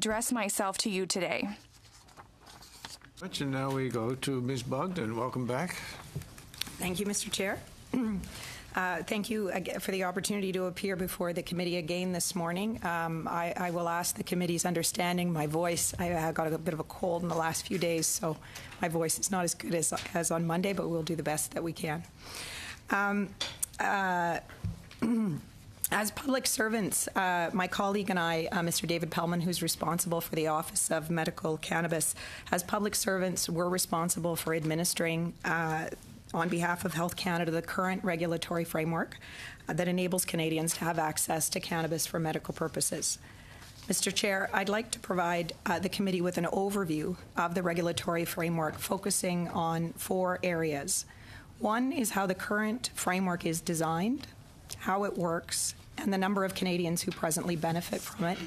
address myself to you today. And now we go to Ms. Bogden. Welcome back. Thank you, Mr. Chair. Thank you for the opportunity to appear before the committee again this morning. I will ask the committee's understanding. My voice, I got a bit of a cold in the last few days, so my voice is not as good as on Monday, but we'll do the best that we can. As public servants, my colleague and I, Mr. David Pellman, who's responsible for the Office of Medical Cannabis, as public servants, we're responsible for administering, on behalf of Health Canada, the current regulatory framework that enables Canadians to have access to cannabis for medical purposes. Mr. Chair, I'd like to provide the committee with an overview of the regulatory framework, focusing on 4 areas. One is how the current framework is designed, how it works, and the number of Canadians who presently benefit from it.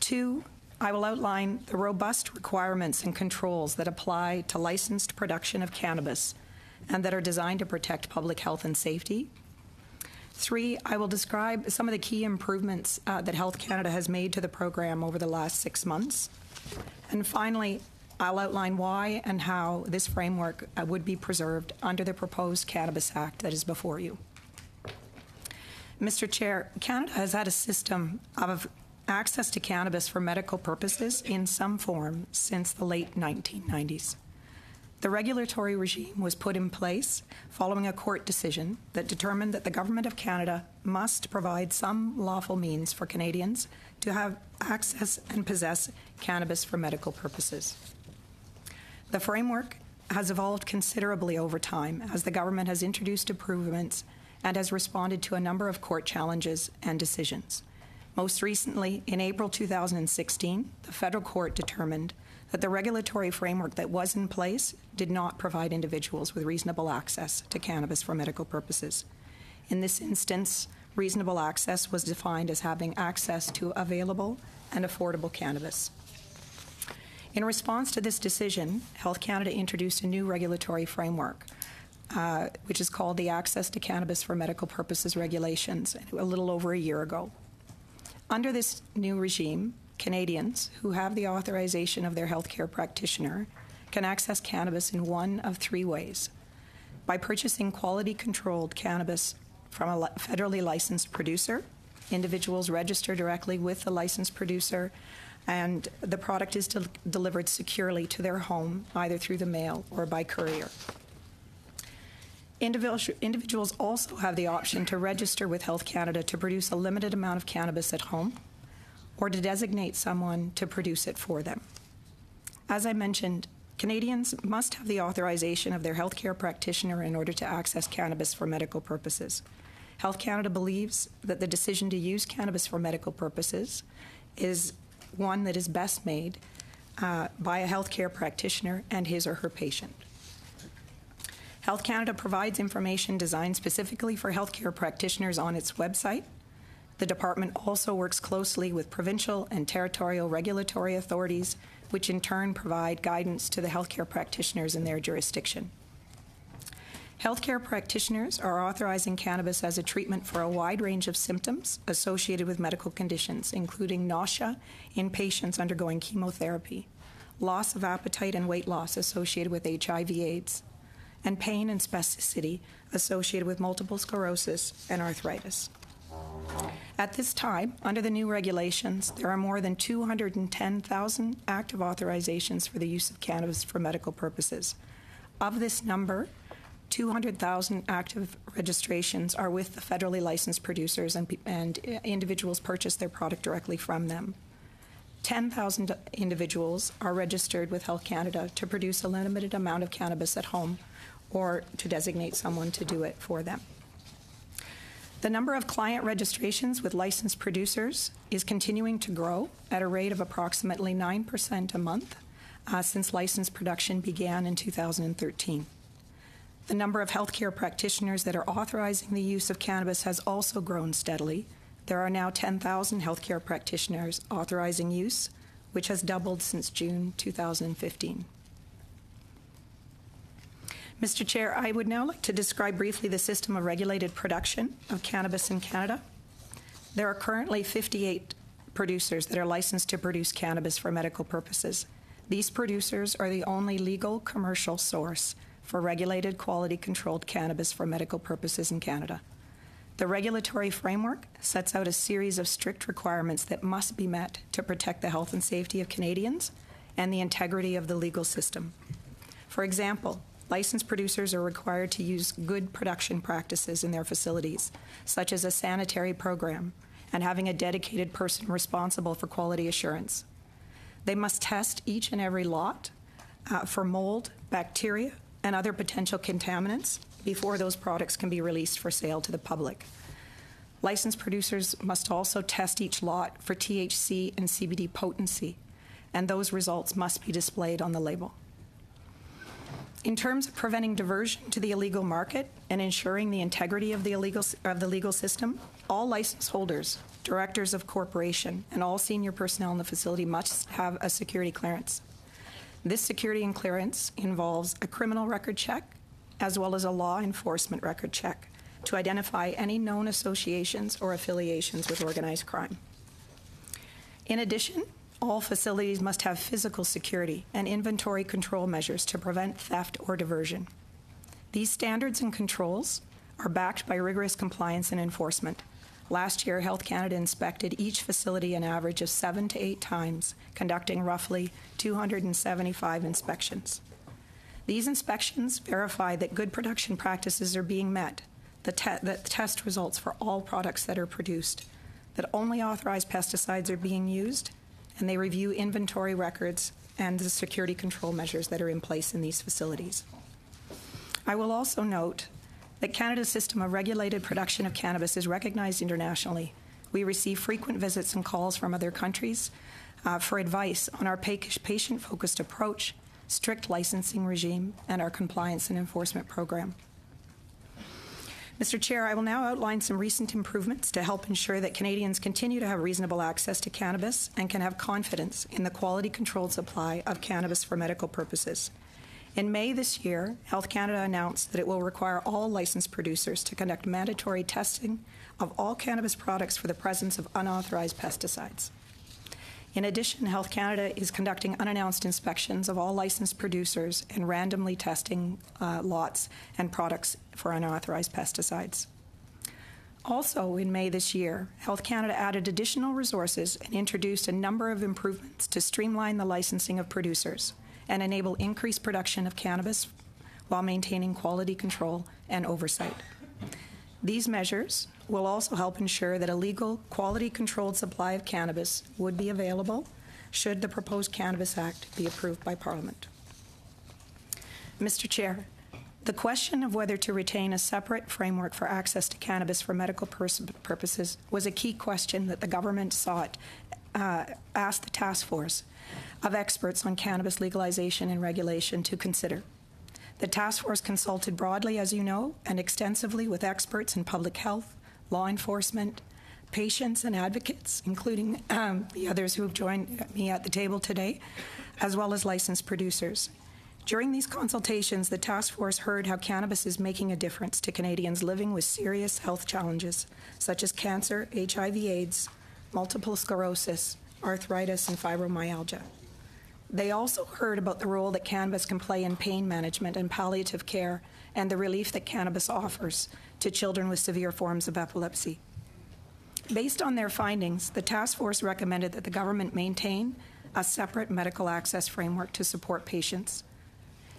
2, I will outline the robust requirements and controls that apply to licensed production of cannabis and that are designed to protect public health and safety. 3, I will describe some of the key improvements that Health Canada has made to the program over the last 6 months. And finally, I'll outline why and how this framework would be preserved under the proposed Cannabis Act that is before you. Mr. Chair, Canada has had a system of access to cannabis for medical purposes in some form since the late 1990s. The regulatory regime was put in place following a court decision that determined that the Government of Canada must provide some lawful means for Canadians to have access and possess cannabis for medical purposes. The framework has evolved considerably over time as the government has introduced improvements and has responded to a number of court challenges and decisions. Most recently, in April 2016, the federal court determined that the regulatory framework that was in place did not provide individuals with reasonable access to cannabis for medical purposes. In this instance, reasonable access was defined as having access to available and affordable cannabis. In response to this decision, Health Canada introduced a new regulatory framework, which is called the Access to Cannabis for Medical Purposes Regulations, a little over a year ago. Under this new regime, Canadians who have the authorization of their healthcare practitioner can access cannabis in one of 3 ways: by purchasing quality-controlled cannabis from a federally licensed producer. Individuals register directly with the licensed producer, and the product is delivered securely to their home, either through the mail or by courier. Individuals also have the option to register with Health Canada to produce a limited amount of cannabis at home, or to designate someone to produce it for them. As I mentioned, Canadians must have the authorization of their healthcare practitioner in order to access cannabis for medical purposes. Health Canada believes that the decision to use cannabis for medical purposes is one that is best made by a healthcare practitioner and his or her patient. Health Canada provides information designed specifically for healthcare practitioners on its website. The department also works closely with provincial and territorial regulatory authorities, which in turn provide guidance to the healthcare practitioners in their jurisdiction. Healthcare practitioners are authorizing cannabis as a treatment for a wide range of symptoms associated with medical conditions, including nausea in patients undergoing chemotherapy, loss of appetite and weight loss associated with HIV/AIDS, and pain and spasticity associated with multiple sclerosis and arthritis. At this time, under the new regulations, there are more than 210,000 active authorizations for the use of cannabis for medical purposes. Of this number, 200,000 active registrations are with the federally licensed producers, and individuals purchase their product directly from them. 10,000 individuals are registered with Health Canada to produce a limited amount of cannabis at home, or to designate someone to do it for them. The number of client registrations with licensed producers is continuing to grow at a rate of approximately 9% a month since licensed production began in 2013. The number of healthcare practitioners that are authorizing the use of cannabis has also grown steadily. There are now 10,000 healthcare practitioners authorizing use, which has doubled since June 2015. Mr. Chair, I would now like to describe briefly the system of regulated production of cannabis in Canada. There are currently 58 producers that are licensed to produce cannabis for medical purposes. These producers are the only legal commercial source for regulated, quality-controlled cannabis for medical purposes in Canada. The regulatory framework sets out a series of strict requirements that must be met to protect the health and safety of Canadians and the integrity of the legal system. For example, licensed producers are required to use good production practices in their facilities, such as a sanitary program and having a dedicated person responsible for quality assurance. They must test each and every lot for mold, bacteria, and other potential contaminants before those products can be released for sale to the public. Licensed producers must also test each lot for THC and CBD potency, and those results must be displayed on the label. In terms of preventing diversion to the illegal market and ensuring the integrity of the legal system, all license holders, directors of corporation, and all senior personnel in the facility must have a security clearance. This security and clearance involves a criminal record check as well as a law enforcement record check to identify any known associations or affiliations with organized crime. In addition, all facilities must have physical security and inventory control measures to prevent theft or diversion. These standards and controls are backed by rigorous compliance and enforcement. Last year, Health Canada inspected each facility an average of 7 to 8 times, conducting roughly 275 inspections. These inspections verify that good production practices are being met, the test results for all products that are produced, that only authorized pesticides are being used, and they review inventory records and the security control measures that are in place in these facilities. I will also note that Canada's system of regulated production of cannabis is recognized internationally. We receive frequent visits and calls from other countries for advice on our patient-focused approach, strict licensing regime, and our compliance and enforcement program. Mr. Chair, I will now outline some recent improvements to help ensure that Canadians continue to have reasonable access to cannabis and can have confidence in the quality-controlled supply of cannabis for medical purposes. In May this year, Health Canada announced that it will require all licensed producers to conduct mandatory testing of all cannabis products for the presence of unauthorized pesticides. In addition, Health Canada is conducting unannounced inspections of all licensed producers and randomly testing lots and products for unauthorized pesticides. Also, in May this year, Health Canada added additional resources and introduced a number of improvements to streamline the licensing of producers and enable increased production of cannabis while maintaining quality control and oversight. These measures will also help ensure that a legal, quality-controlled supply of cannabis would be available should the proposed Cannabis Act be approved by Parliament. Mr. Chair, the question of whether to retain a separate framework for access to cannabis for medical purposes was a key question that the government asked the task force of experts on cannabis legalization and regulation to consider. The task force consulted broadly, as you know, and extensively with experts in public health, law enforcement, patients and advocates, including the others who have joined me at the table today, as well as licensed producers. During these consultations, the task force heard how cannabis is making a difference to Canadians living with serious health challenges, such as cancer, HIV/AIDS, multiple sclerosis, arthritis, and fibromyalgia. They also heard about the role that cannabis can play in pain management and palliative care and the relief that cannabis offers to children with severe forms of epilepsy. Based on their findings, the task force recommended that the government maintain a separate medical access framework to support patients.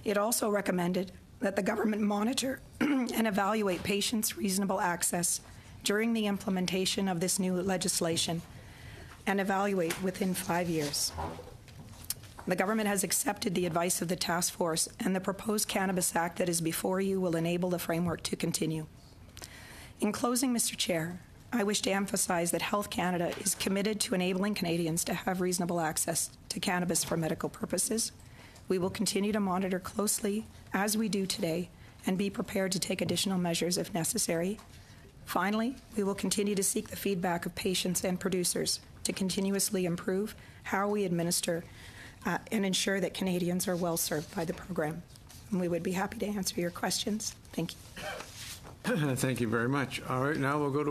It also recommended that the government monitor and evaluate patients' reasonable access during the implementation of this new legislation and evaluate within 5 years. The government has accepted the advice of the task force, and the proposed Cannabis Act that is before you will enable the framework to continue. In closing, Mr. Chair, I wish to emphasize that Health Canada is committed to enabling Canadians to have reasonable access to cannabis for medical purposes. We will continue to monitor closely, as we do today, and be prepared to take additional measures if necessary. Finally, we will continue to seek the feedback of patients and producers to continuously improve how we administer and ensure that Canadians are well served by the program. And we would be happy to answer your questions. Thank you. Thank you very much. All right, now we'll go to